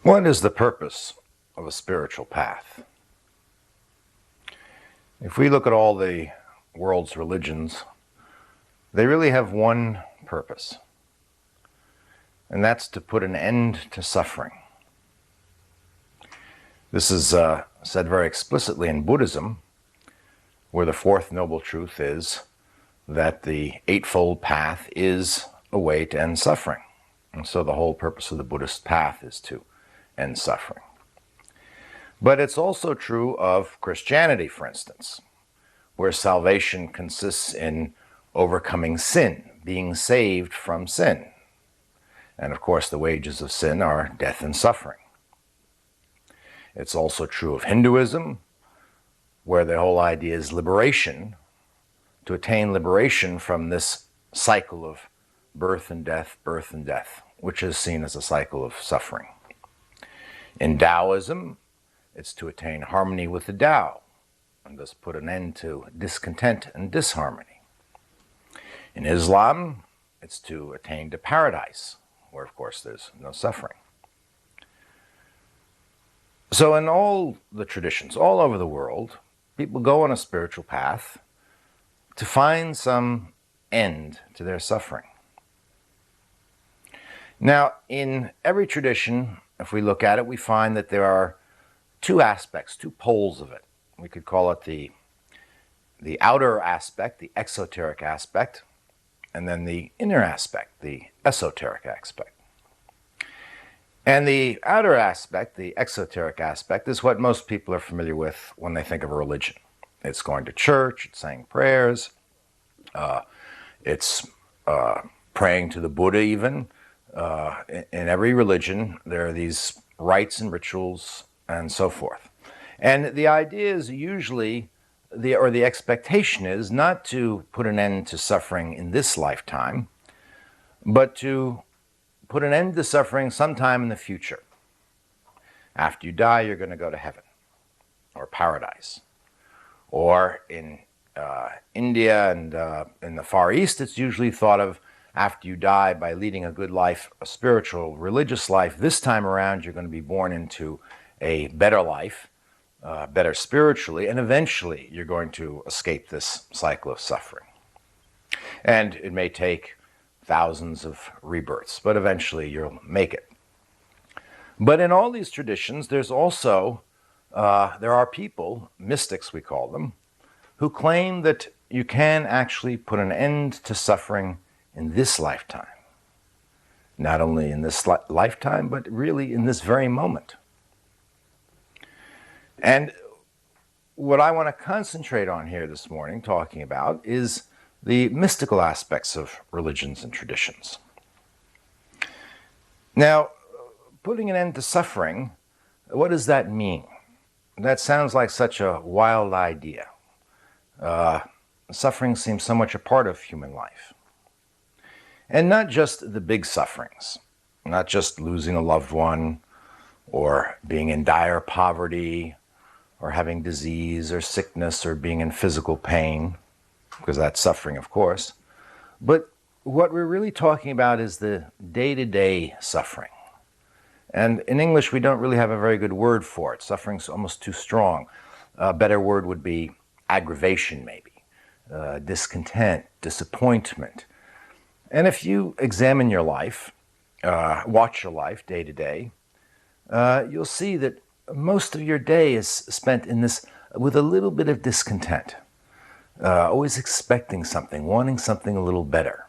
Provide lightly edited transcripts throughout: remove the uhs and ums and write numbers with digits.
What is the purpose of a spiritual path? If we look at all the world's religions, they really have one purpose, and that's to put an end to suffering. This is said very explicitly in Buddhism, where the fourth noble truth is that the Eightfold Path is a way to end suffering. And so the whole purpose of the Buddhist path is to end suffering. But it's also true of Christianity, for instance, where salvation consists in overcoming sin, being saved from sin. And of course, the wages of sin are death and suffering. It's also true of Hinduism, where the whole idea is liberation, to attain liberation from this cycle of birth and death, which is seen as a cycle of suffering. In Taoism, it's to attain harmony with the Tao, and thus put an end to discontent and disharmony. In Islam, it's to attain to paradise, where of course there's no suffering. So in all the traditions, all over the world, people go on a spiritual path to find some end to their suffering. Now, in every tradition, if we look at it, we find that there are two aspects, two poles of it. We could call it the outer aspect, the exoteric aspect, and then the inner aspect, the esoteric aspect. And the outer aspect, the exoteric aspect, is what most people are familiar with when they think of a religion. It's going to church, it's saying prayers, it's praying to the Buddha even. In every religion, there are these rites and rituals and so forth. And the idea is usually, the expectation is not to put an end to suffering in this lifetime, but to put an end to suffering sometime in the future. After you die, you're going to go to heaven or paradise. Or in India and in the Far East, it's usually thought of after you die by leading a good life, a spiritual, religious life. This time around, you're going to be born into a better life, better spiritually, and eventually you're going to escape this cycle of suffering. And it may take thousands of rebirths, but eventually you'll make it. But in all these traditions, there's also, there are people, mystics we call them, who claim that you can actually put an end to suffering in this lifetime. Not only in this lifetime, but really in this very moment. And what I want to concentrate on here this morning, talking about, is the mystical aspects of religions and traditions. Now, putting an end to suffering, what does that mean? That sounds like such a wild idea. Suffering seems so much a part of human life. And not just the big sufferings, not just losing a loved one, or being in dire poverty, or having disease or sickness, or being in physical pain, because that's suffering, of course. But what we're really talking about is the day-to-day suffering. And in English, we don't really have a very good word for it. Suffering's almost too strong. A better word would be aggravation, maybe. Discontent, disappointment. And if you examine your life, watch your life day to day, you'll see that most of your day is spent in this with a little bit of discontent. Always expecting something, wanting something a little better.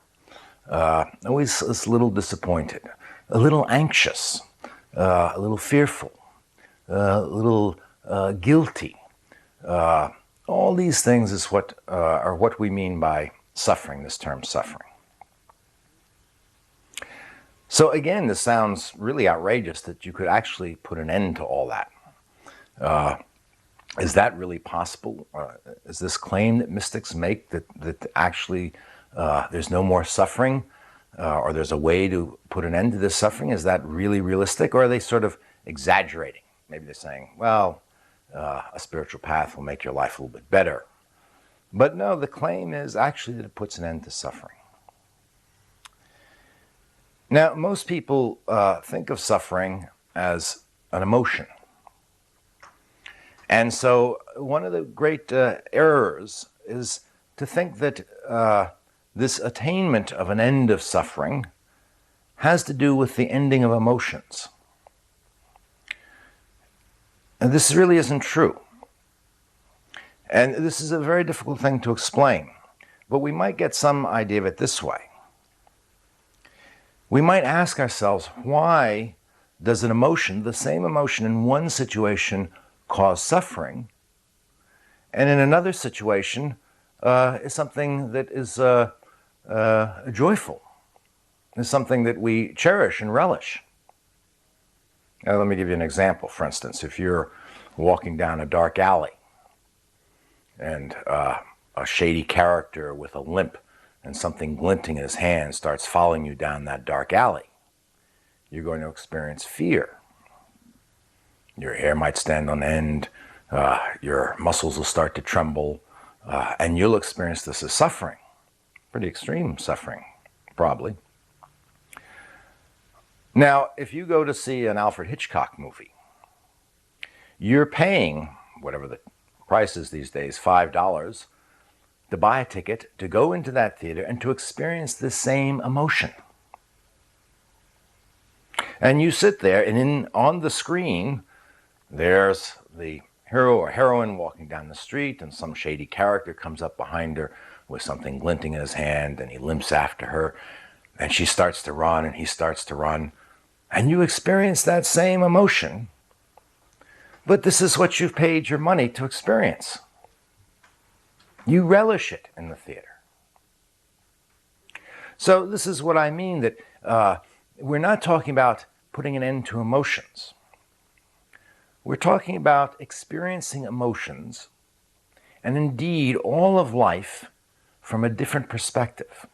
Always a little disappointed, a little anxious, a little fearful, a little guilty. All these things is are what we mean by suffering, this term suffering. So again, this sounds really outrageous that you could actually put an end to all that. Is that really possible? Is this claim that mystics make that actually there's no more suffering, or there's a way to put an end to this suffering? Is that really realistic, or are they sort of exaggerating? Maybe they're saying, well, a spiritual path will make your life a little bit better. But no, the claim is actually that it puts an end to suffering. Now, most people think of suffering as an emotion. And so one of the great errors is to think that this attainment of an end of suffering has to do with the ending of emotions. And this really isn't true. And this is a very difficult thing to explain, but we might get some idea of it this way. We might ask ourselves, why does an emotion, the same emotion in one situation, cause suffering, and in another situation is something that is joyful, is something that we cherish and relish? Now, let me give you an example. For instance, if you're walking down a dark alley and a shady character with a limp and something glinting in his hand starts following you down that dark alley, you're going to experience fear. Your hair might stand on end, your muscles will start to tremble, and you'll experience this as suffering. Pretty extreme suffering, probably. Now, if you go to see an Alfred Hitchcock movie, you're paying, whatever the price is these days, $5, to buy a ticket, to go into that theater, and to experience the same emotion. And you sit there, and on the screen, there's the hero or heroine walking down the street, and some shady character comes up behind her with something glinting in his hand, and he limps after her, and she starts to run, and he starts to run, and you experience that same emotion, but this is what you've paid your money to experience. You relish it in the theater. So this is what I mean, that we're not talking about putting an end to emotions. We're talking about experiencing emotions, and indeed all of life, from a different perspective.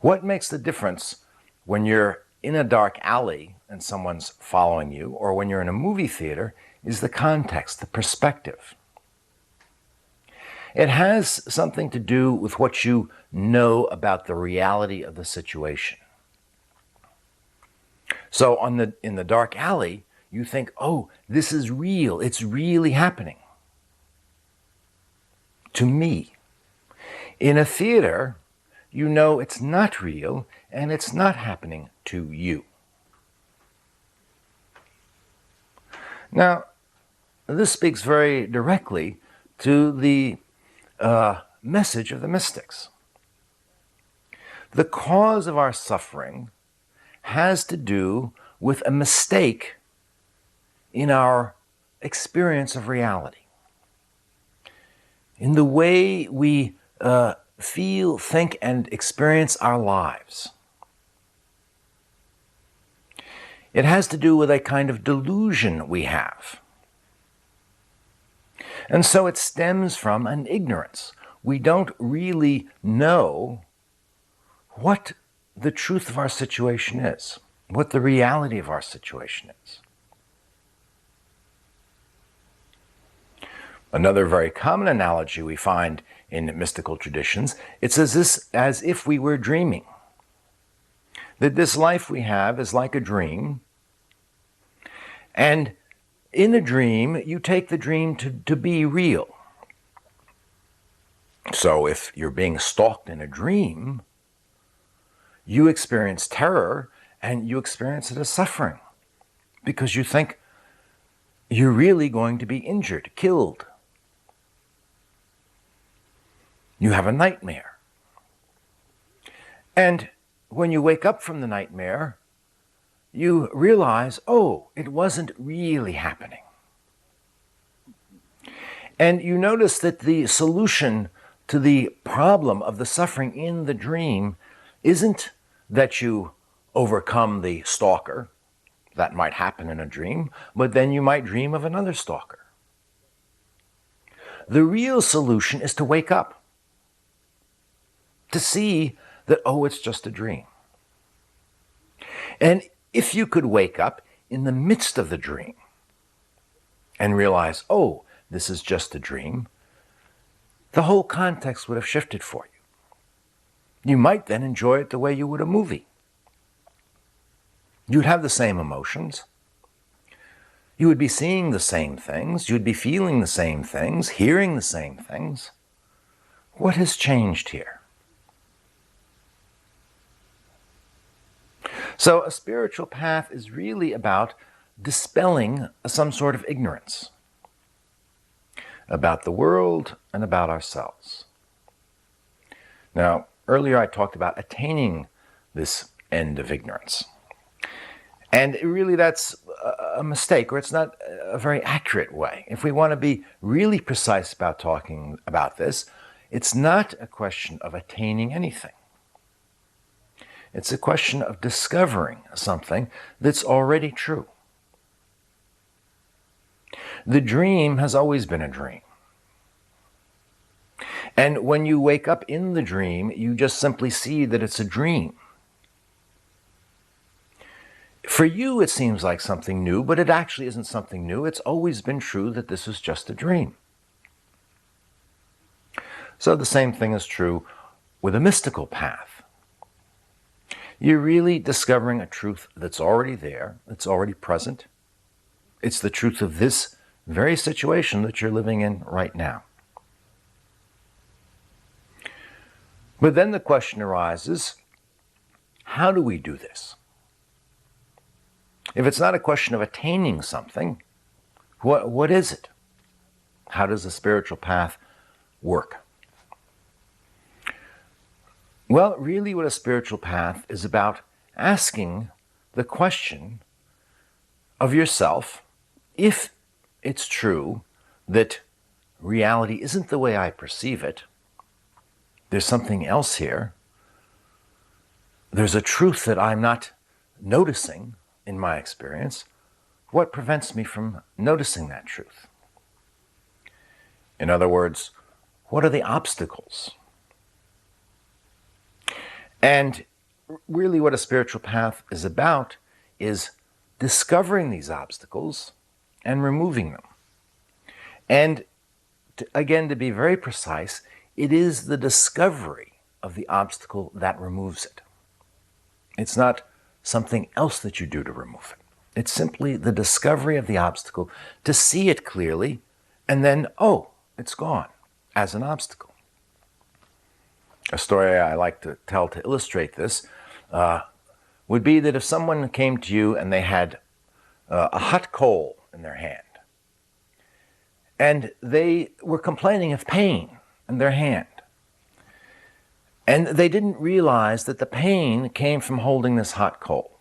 What makes the difference when you're in a dark alley and someone's following you, or when you're in a movie theater, is the context, the perspective. It has something to do with what you know about the reality of the situation. So in the dark alley, you think, oh, this is real, it's really happening to me. In a theater, you know it's not real and it's not happening to you. Now, this speaks very directly to the message of the mystics. The cause of our suffering has to do with a mistake in our experience of reality, in the way we feel, think, and experience our lives. It has to do with a kind of delusion we have. And so it stems from an ignorance. We don't really know what the truth of our situation is, what the reality of our situation is. Another very common analogy we find in mystical traditions, it's as if we were dreaming. That this life we have is like a dream, and in a dream, you take the dream to be real. So if you're being stalked in a dream, you experience terror and you experience it as suffering because you think you're really going to be injured, killed. You have a nightmare. And when you wake up from the nightmare, you realize, oh, it wasn't really happening. And you notice that the solution to the problem of the suffering in the dream isn't that you overcome the stalker. That might happen in a dream, but then you might dream of another stalker. The real solution is to wake up, to see that, oh, it's just a dream. And if you could wake up in the midst of the dream and realize, oh, this is just a dream, the whole context would have shifted for you. You might then enjoy it the way you would a movie. You'd have the same emotions. You would be seeing the same things, you would be feeling the same things, hearing the same things. What has changed here? So a spiritual path is really about dispelling some sort of ignorance about the world and about ourselves. Now, earlier I talked about attaining this end of ignorance. And really that's a mistake, or it's not a very accurate way. If we want to be really precise about talking about this, it's not a question of attaining anything. It's a question of discovering something that's already true. The dream has always been a dream. And when you wake up in the dream, you just simply see that it's a dream. For you, it seems like something new, but it actually isn't something new. It's always been true that this is just a dream. So the same thing is true with a mystical path. You're really discovering a truth that's already there, that's already present. It's the truth of this very situation that you're living in right now. But then the question arises, how do we do this? If it's not a question of attaining something, what is it? How does the spiritual path work? Well, really what a spiritual path is about asking the question of yourself, if it's true that reality isn't the way I perceive it, there's something else here, there's a truth that I'm not noticing in my experience, what prevents me from noticing that truth? In other words, what are the obstacles? And really what a spiritual path is about is discovering these obstacles and removing them. And again, to be very precise, it is the discovery of the obstacle that removes it. It's not something else that you do to remove it. It's simply the discovery of the obstacle, to see it clearly, and then, oh, it's gone as an obstacle. A story I like to tell to illustrate this would be that if someone came to you and they had a hot coal in their hand, and they were complaining of pain in their hand, and they didn't realize that the pain came from holding this hot coal.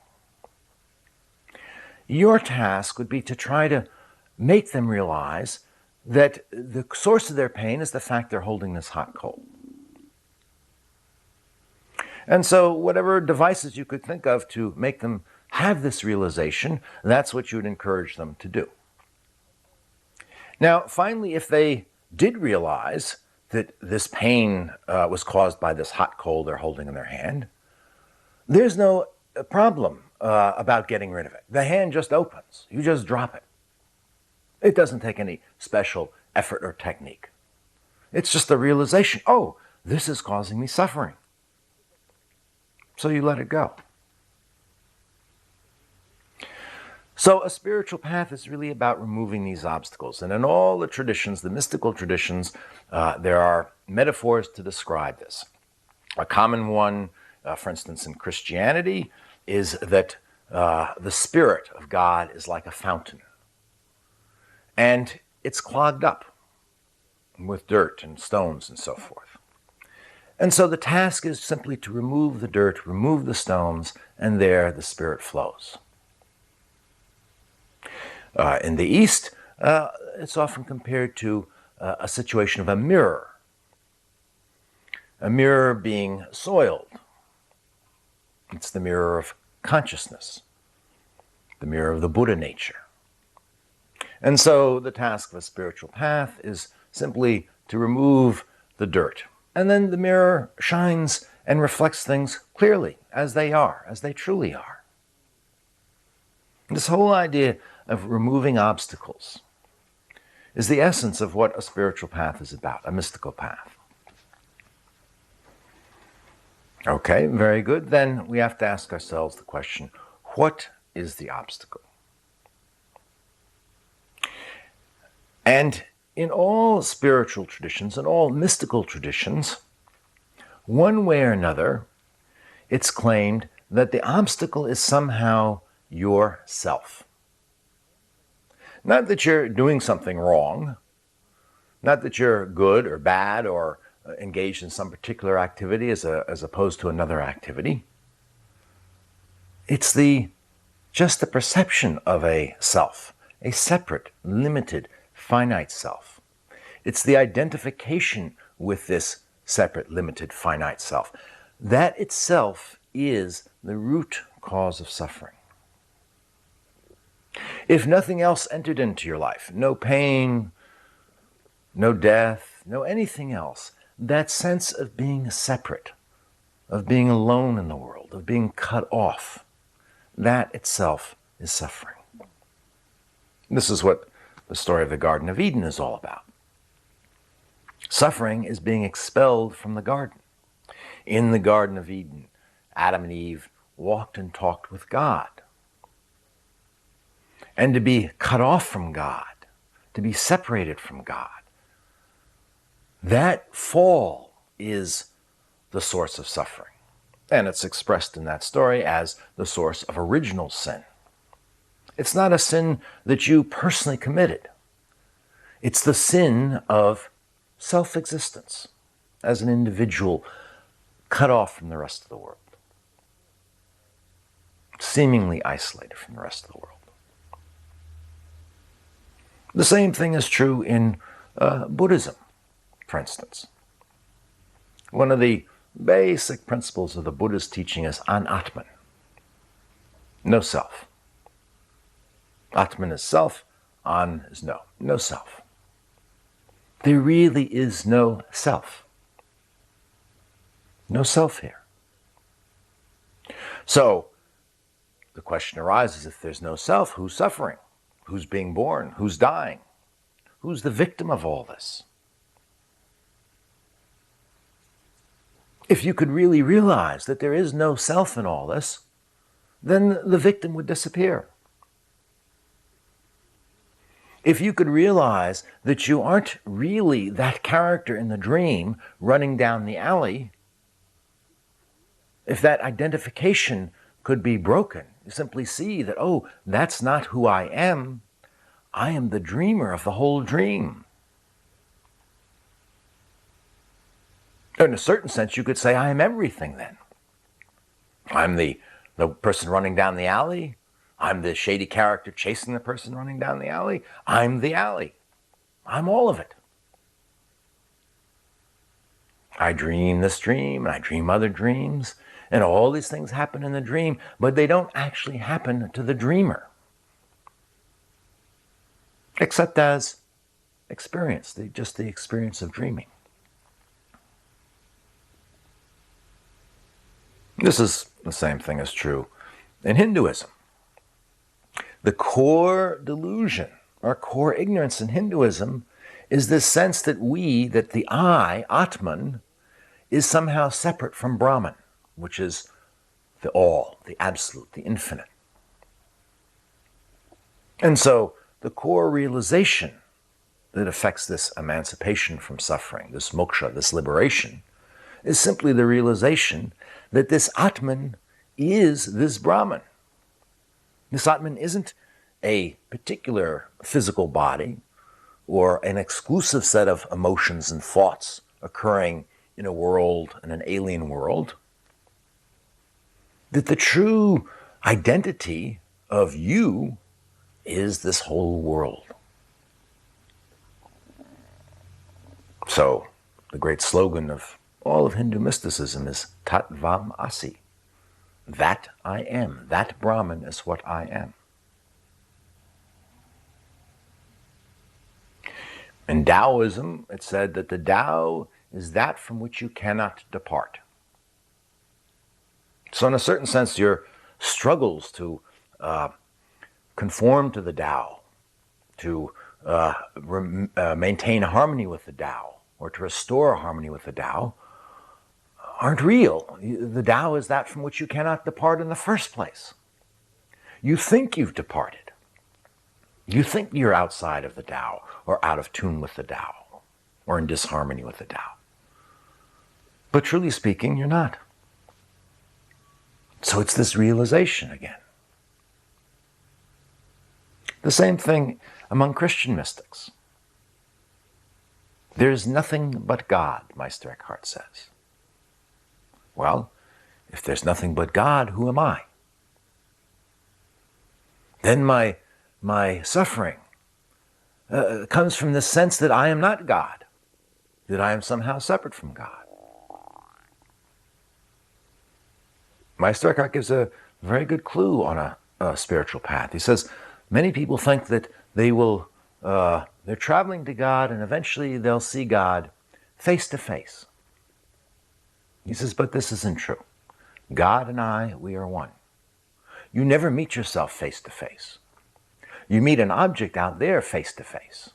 Your task would be to try to make them realize that the source of their pain is the fact they're holding this hot coal. And so whatever devices you could think of to make them have this realization, that's what you would encourage them to do. Now, finally, if they did realize that this pain was caused by this hot coal they're holding in their hand, there's no problem about getting rid of it. The hand just opens. You just drop it. It doesn't take any special effort or technique. It's just the realization, oh, this is causing me suffering. So you let it go. So a spiritual path is really about removing these obstacles. And in all the traditions, the mystical traditions, there are metaphors to describe this. A common one, for instance, in Christianity, is that the Spirit of God is like a fountain. And it's clogged up with dirt and stones and so forth. And so the task is simply to remove the dirt, remove the stones, and there the Spirit flows. In the East, it's often compared to a situation of a mirror being soiled. It's the mirror of consciousness, the mirror of the Buddha nature. And so the task of a spiritual path is simply to remove the dirt. And then the mirror shines and reflects things clearly as they are, as they truly are. This whole idea of removing obstacles is the essence of what a spiritual path is about, a mystical path. Okay, very good. Then we have to ask ourselves the question, what is the obstacle? And in all spiritual traditions and all mystical traditions, one way or another, it's claimed that the obstacle is somehow yourself. Not that you're doing something wrong, not that you're good or bad or engaged in some particular activity as opposed to another activity. It's just the perception of a self, a separate, limited, finite self. It's the identification with this separate, limited, finite self. That itself is the root cause of suffering. If nothing else entered into your life, no pain, no death, no anything else, that sense of being separate, of being alone in the world, of being cut off, that itself is suffering. This is what the story of the Garden of Eden is all about. Suffering is being expelled from the garden. In the Garden of Eden, Adam and Eve walked and talked with God. And to be cut off from God, to be separated from God, that fall is the source of suffering. And it's expressed in that story as the source of original sin. It's not a sin that you personally committed. It's the sin of self-existence as an individual cut off from the rest of the world, seemingly isolated from the rest of the world. The same thing is true in Buddhism, for instance. One of the basic principles of the Buddhist teaching is an-atman, no self. Atman is self, an is no self. There really is no self. No self here. So the question arises, if there's no self, who's suffering? Who's being born? Who's dying? Who's the victim of all this? If you could really realize that there is no self in all this, then the victim would disappear. If you could realize that you aren't really that character in the dream running down the alley, if that identification could be broken, you simply see that, oh, that's not who I am. I am the dreamer of the whole dream. In a certain sense, you could say I am everything then. I'm the person running down the alley. I'm the shady character chasing the person running down the alley. I'm the alley. I'm all of it. I dream this dream, and I dream other dreams, and all these things happen in the dream, but they don't actually happen to the dreamer. Except as experience, just the experience of dreaming. This is the same thing is true in Hinduism. The core delusion, or core ignorance in Hinduism, is this sense that the I, Atman, is somehow separate from Brahman, which is the all, the absolute, the infinite. And so the core realization that affects this emancipation from suffering, this moksha, this liberation, is simply the realization that this Atman is this Brahman. This Atman isn't a particular physical body or an exclusive set of emotions and thoughts occurring in a world, in an alien world. That the true identity of you is this whole world. So, the great slogan of all of Hindu mysticism is Tat Vam Asi. That I am. That Brahman is what I am. In Taoism, it said that the Tao is that from which you cannot depart. So in a certain sense, your struggles to conform to the Tao, to maintain harmony with the Tao, or to restore harmony with the Tao, aren't real. The Tao is that from which you cannot depart in the first place. You think you've departed. You think you're outside of the Tao, or out of tune with the Tao, or in disharmony with the Tao. But truly speaking, you're not. So it's this realization again. The same thing among Christian mystics. There's nothing but God, Meister Eckhart says. Well, if there's nothing but God, who am I? Then my suffering comes from the sense that I am not God, that I am somehow separate from God. Meister Eckhart gives a very good clue on a spiritual path. He says, many people think that they're traveling to God and eventually they'll see God face to face. He says, but this isn't true. God and I, we are one. You never meet yourself face to face. You meet an object out there face to face.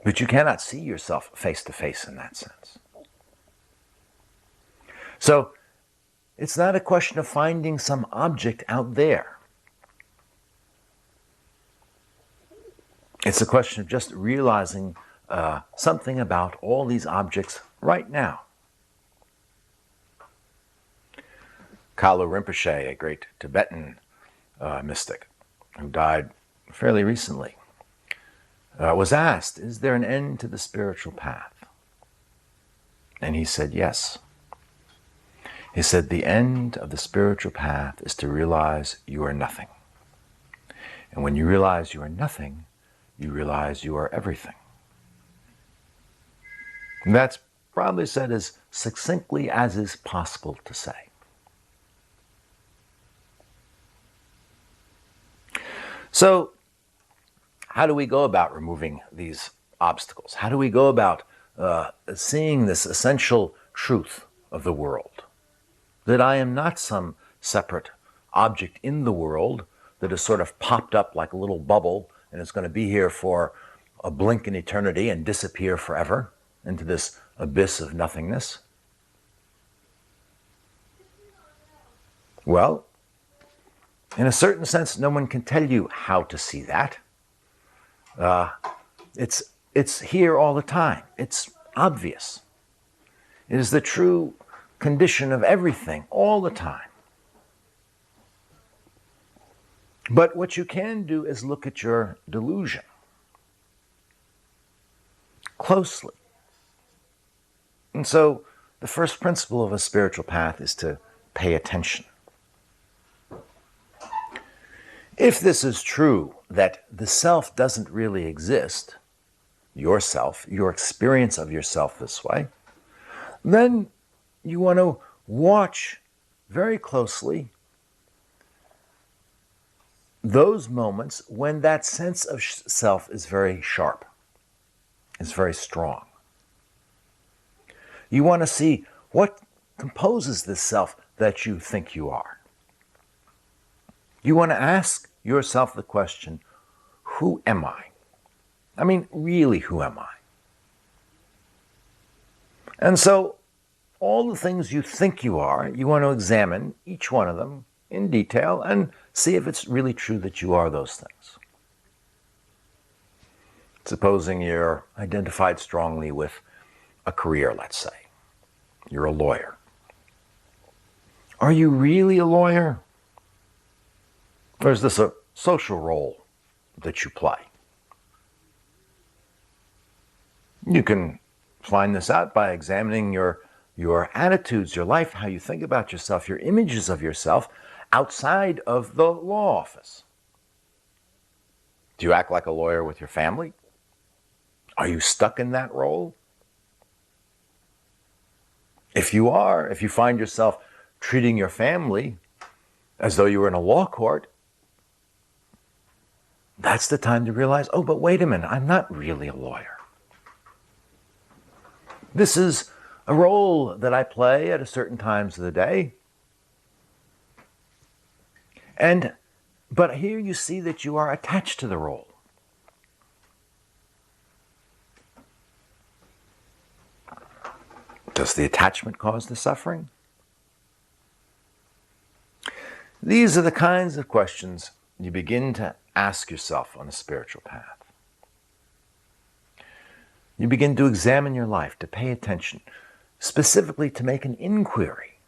But you cannot see yourself face to face in that sense. So, it's not a question of finding some object out there. It's a question of just realizing something about all these objects right now. Kalu Rinpoche, a great Tibetan mystic who died fairly recently, was asked, is there an end to the spiritual path? And he said, yes. He said, the end of the spiritual path is to realize you are nothing. And when you realize you are nothing, you realize you are everything. And that's probably said as succinctly as is possible to say. So, how do we go about removing these obstacles? How do we go about seeing this essential truth of the world? That I am not some separate object in the world that has sort of popped up like a little bubble and is going to be here for a blink in eternity and disappear forever into this abyss of nothingness. Well, in a certain sense, no one can tell you how to see that. It's here all the time. It's obvious. It is the true condition of everything all the time. But what you can do is look at your delusion closely. And so the first principle of a spiritual path is to pay attention. If this is true, that the self doesn't really exist, yourself, your experience of yourself this way, then you want to watch very closely those moments when that sense of self is very sharp, is very strong. You want to see what composes this self that you think you are. You want to ask yourself the question, who am I? I mean, really, who am I? And so, all the things you think you are, you want to examine each one of them in detail and see if it's really true that you are those things. Supposing you're identified strongly with a career, let's say. You're a lawyer. Are you really a lawyer? Or is this a social role that you play? You can find this out by examining your attitudes, your life, how you think about yourself, your images of yourself outside of the law office. Do you act like a lawyer with your family? Are you stuck in that role? If you are, if you find yourself treating your family as though you were in a law court, that's the time to realize, oh, but wait a minute, I'm not really a lawyer. This is a role that I play at a certain times of the day. But here you see that you are attached to the role. Does the attachment cause the suffering? These are the kinds of questions you begin to ask yourself on a spiritual path. You begin to examine your life, to pay attention, specifically to make an inquiry.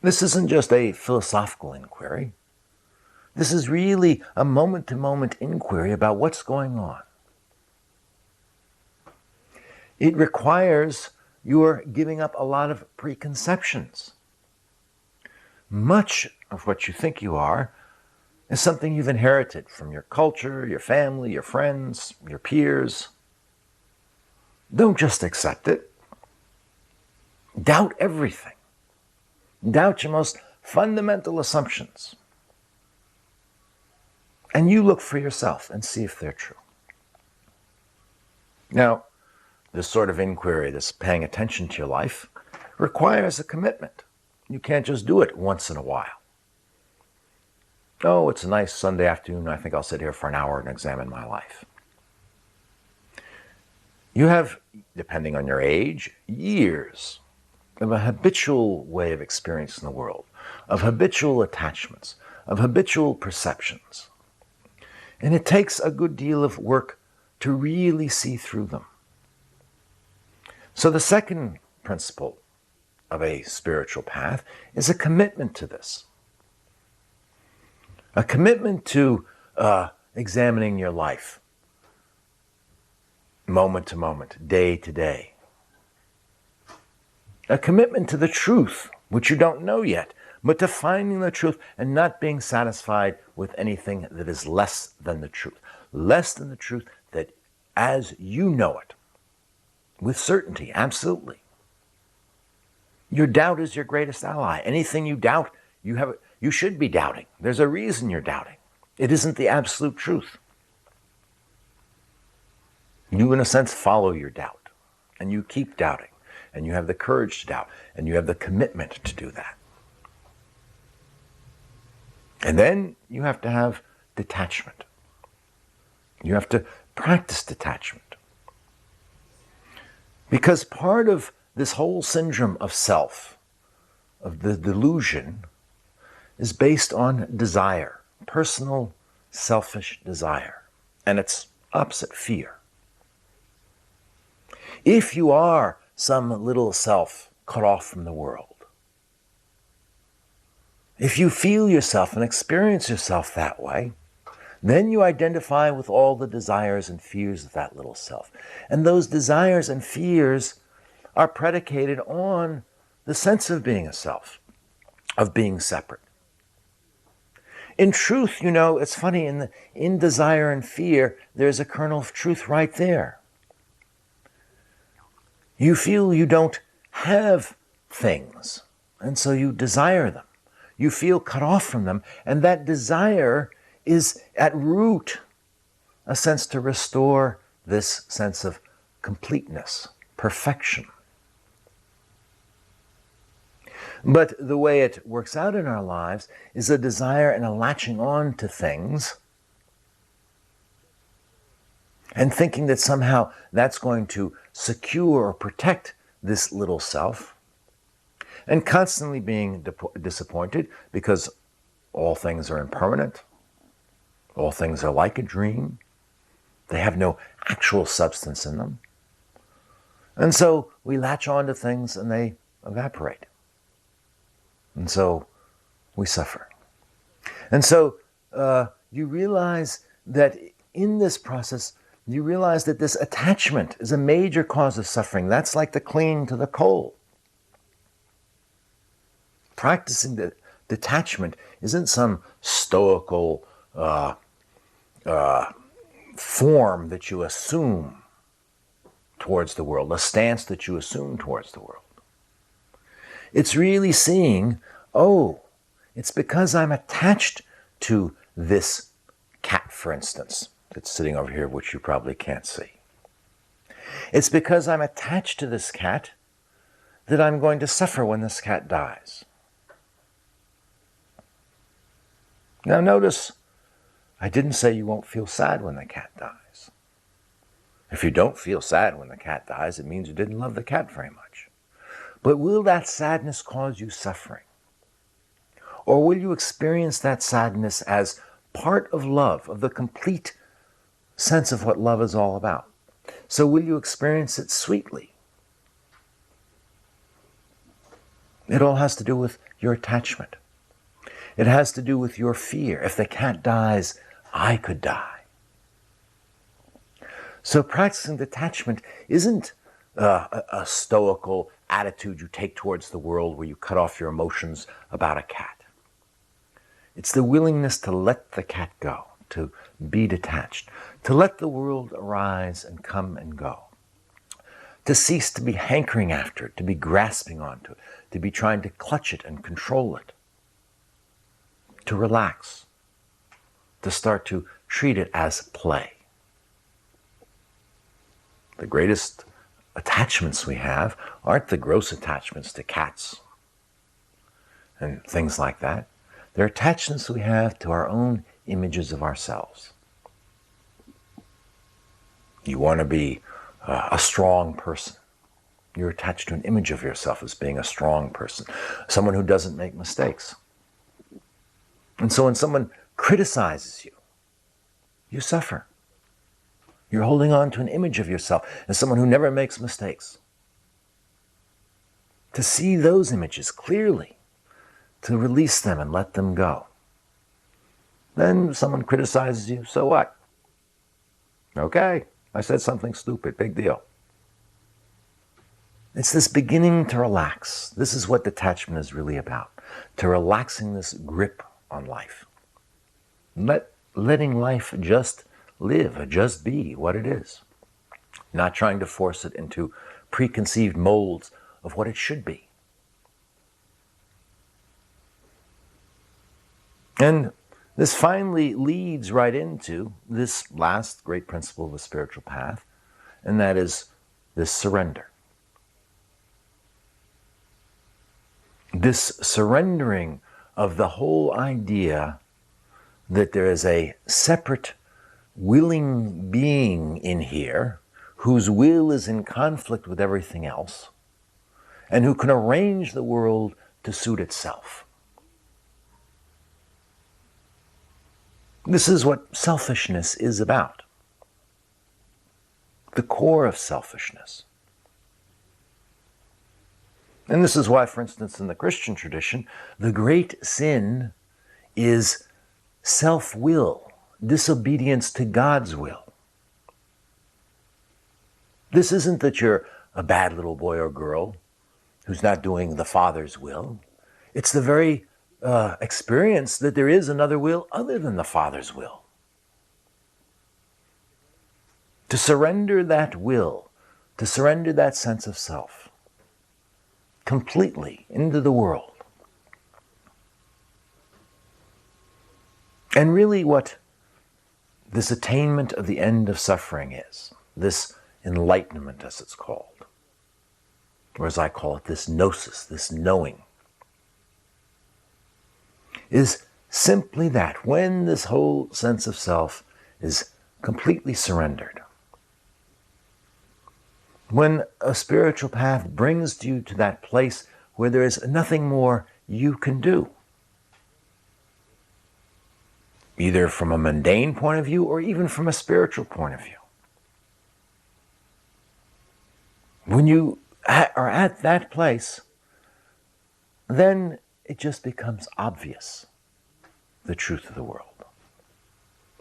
This isn't just a philosophical inquiry. This is really a moment-to-moment inquiry about what's going on. It requires your giving up a lot of preconceptions. Much of what you think you are is something you've inherited from your culture, your family, your friends, your peers. Don't just accept it. Doubt everything. Doubt your most fundamental assumptions. And you look for yourself and see if they're true. Now, this sort of inquiry, this paying attention to your life, requires a commitment. You can't just do it once in a while. Oh, it's a nice Sunday afternoon. I think I'll sit here for an hour and examine my life. You have, depending on your age, years of a habitual way of experiencing the world, of habitual attachments, of habitual perceptions. And it takes a good deal of work to really see through them. So the second principle of a spiritual path is a commitment to this. A commitment to examining your life, moment to moment, day to day. A commitment to the truth, which you don't know yet, but to finding the truth and not being satisfied with anything that is less than the truth. Less than the truth that as you know it, with certainty, absolutely. Your doubt is your greatest ally. Anything you doubt, you should be doubting. There's a reason you're doubting. It isn't the absolute truth. You, in a sense, follow your doubt, and you keep doubting, and you have the courage to doubt, and you have the commitment to do that. And then you have to have detachment. You have to practice detachment. Because part of this whole syndrome of self, of the delusion, is based on desire, personal, selfish desire, and its opposite, fear. If you are some little self cut off from the world, if you feel yourself and experience yourself that way, then you identify with all the desires and fears of that little self. And those desires and fears are predicated on the sense of being a self, of being separate. In truth, it's funny, in desire and fear, there's a kernel of truth right there. You feel you don't have things, and so you desire them. You feel cut off from them, and that desire is at root a sense to restore this sense of completeness, perfection. But the way it works out in our lives is a desire and a latching on to things and thinking that somehow that's going to secure or protect this little self, and constantly being disappointed because all things are impermanent. All things are like a dream. They have no actual substance in them. And so we latch on to things and they evaporate. And so we suffer. And so you realize that in this process, you realize that this attachment is a major cause of suffering. That's like the clinging to the coal. Practicing the detachment isn't some stoical form that you assume towards the world, a stance that you assume towards the world. It's really seeing, it's because I'm attached to this cat, for instance, that's sitting over here, which you probably can't see. It's because I'm attached to this cat that I'm going to suffer when this cat dies. Now notice, I didn't say you won't feel sad when the cat dies. If you don't feel sad when the cat dies, it means you didn't love the cat very much. But will that sadness cause you suffering? Or will you experience that sadness as part of love, of the complete sense of what love is all about. So will you experience it sweetly? It all has to do with your attachment. It has to do with your fear. If the cat dies, I could die. So practicing detachment isn't a stoical attitude you take towards the world where you cut off your emotions about a cat. It's the willingness to let the cat go, to be detached, to let the world arise and come and go, to cease to be hankering after it, to be grasping onto it, to be trying to clutch it and control it, to relax, to start to treat it as play. The greatest attachments we have aren't the gross attachments to cats and things like that. They're attachments we have to our own images of ourselves. You want to be a strong person. You're attached to an image of yourself as being a strong person, someone who doesn't make mistakes. And so when someone criticizes you, you suffer. You're holding on to an image of yourself as someone who never makes mistakes. To see those images clearly, to release them and let them go. Then someone criticizes you, so what? Okay, I said something stupid, big deal. It's this beginning to relax. This is what detachment is really about, to relaxing this grip on life. Letting life just live, just be what it is. Not trying to force it into preconceived molds of what it should be. And this finally leads right into this last great principle of the spiritual path, and that is this surrender. This surrendering of the whole idea that there is a separate willing being in here whose will is in conflict with everything else and who can arrange the world to suit itself. This is what selfishness is about. The core of selfishness. And this is why, for instance, in the Christian tradition, the great sin is self-will, disobedience to God's will. This isn't that you're a bad little boy or girl who's not doing the Father's will. It's the very experience that there is another will other than the Father's will. To surrender that will, to surrender that sense of self completely into the world. And really what this attainment of the end of suffering is, this enlightenment as it's called, or as I call it, this gnosis, this knowing, is simply that, when this whole sense of self is completely surrendered. When a spiritual path brings you to that place where there is nothing more you can do, either from a mundane point of view or even from a spiritual point of view. When you are at that place, then it just becomes obvious, the truth of the world.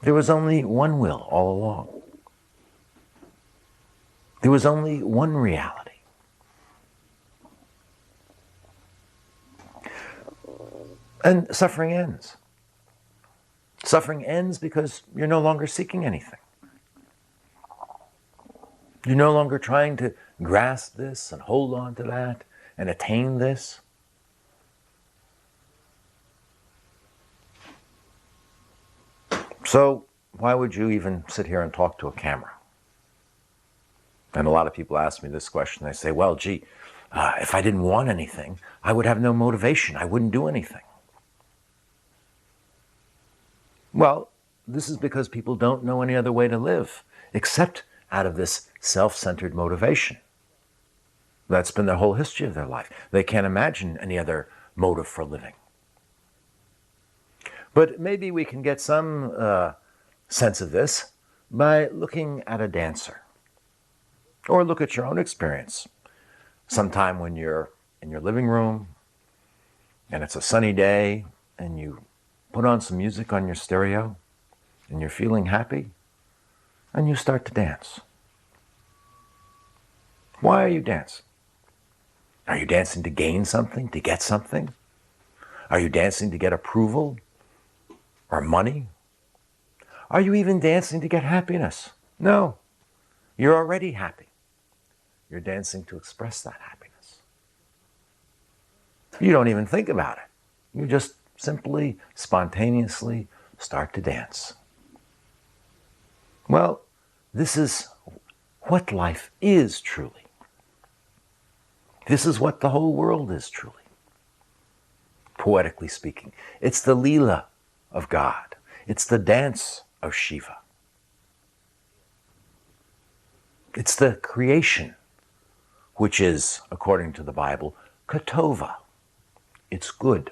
There was only one will all along. There was only one reality. And suffering ends. Suffering ends because you're no longer seeking anything. You're no longer trying to grasp this and hold on to that and attain this. So why would you even sit here and talk to a camera? And a lot of people ask me this question. They say, well, gee, if I didn't want anything, I would have no motivation. I wouldn't do anything. Well, this is because people don't know any other way to live except out of this self-centered motivation. That's been the whole history of their life. They can't imagine any other motive for living. But maybe we can get some sense of this by looking at a dancer. Or look at your own experience. Sometime when you're in your living room and it's a sunny day and you put on some music on your stereo and you're feeling happy and you start to dance. Why are you dancing? Are you dancing to gain something, to get something? Are you dancing to get approval or money? Are you even dancing to get happiness? No, you're already happy. You're dancing to express that happiness. You don't even think about it. You just simply, spontaneously start to dance. Well, this is what life is truly. This is what the whole world is truly. Poetically speaking, it's the Leela of God. It's the dance of Shiva. It's the creation, which is, according to the Bible, Katova. It's good.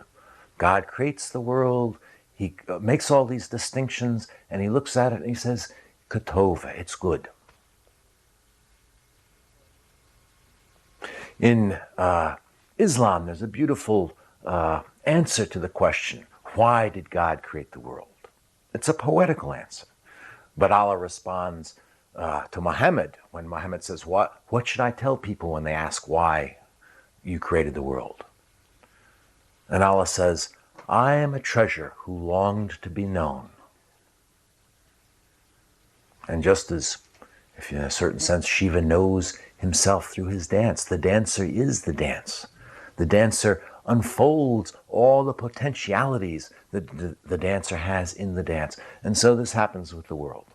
God creates the world, he makes all these distinctions, and he looks at it and he says, Katova, it's good. In Islam, there's a beautiful answer to the question, why did God create the world? It's a poetical answer. But Allah responds to Muhammad when Muhammad says, what should I tell people when they ask why you created the world? And Allah says, I am a treasure who longed to be known. And just as, if in a certain sense, Shiva knows himself through his dance, the dancer is the dance. The dancer unfolds all the potentialities that the dancer has in the dance. And so this happens with the world.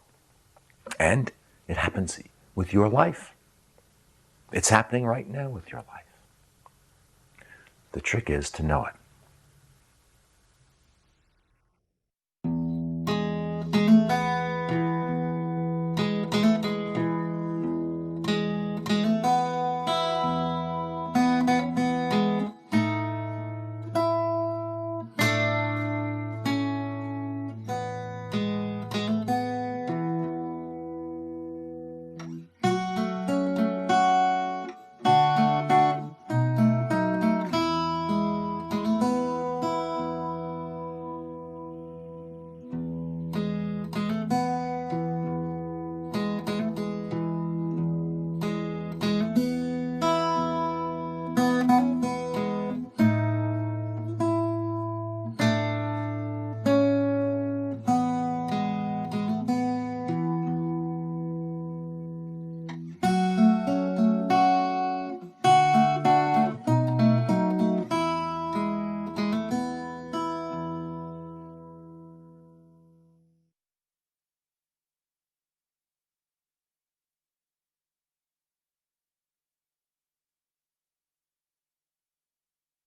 And it happens with your life. It's happening right now with your life. The trick is to know it.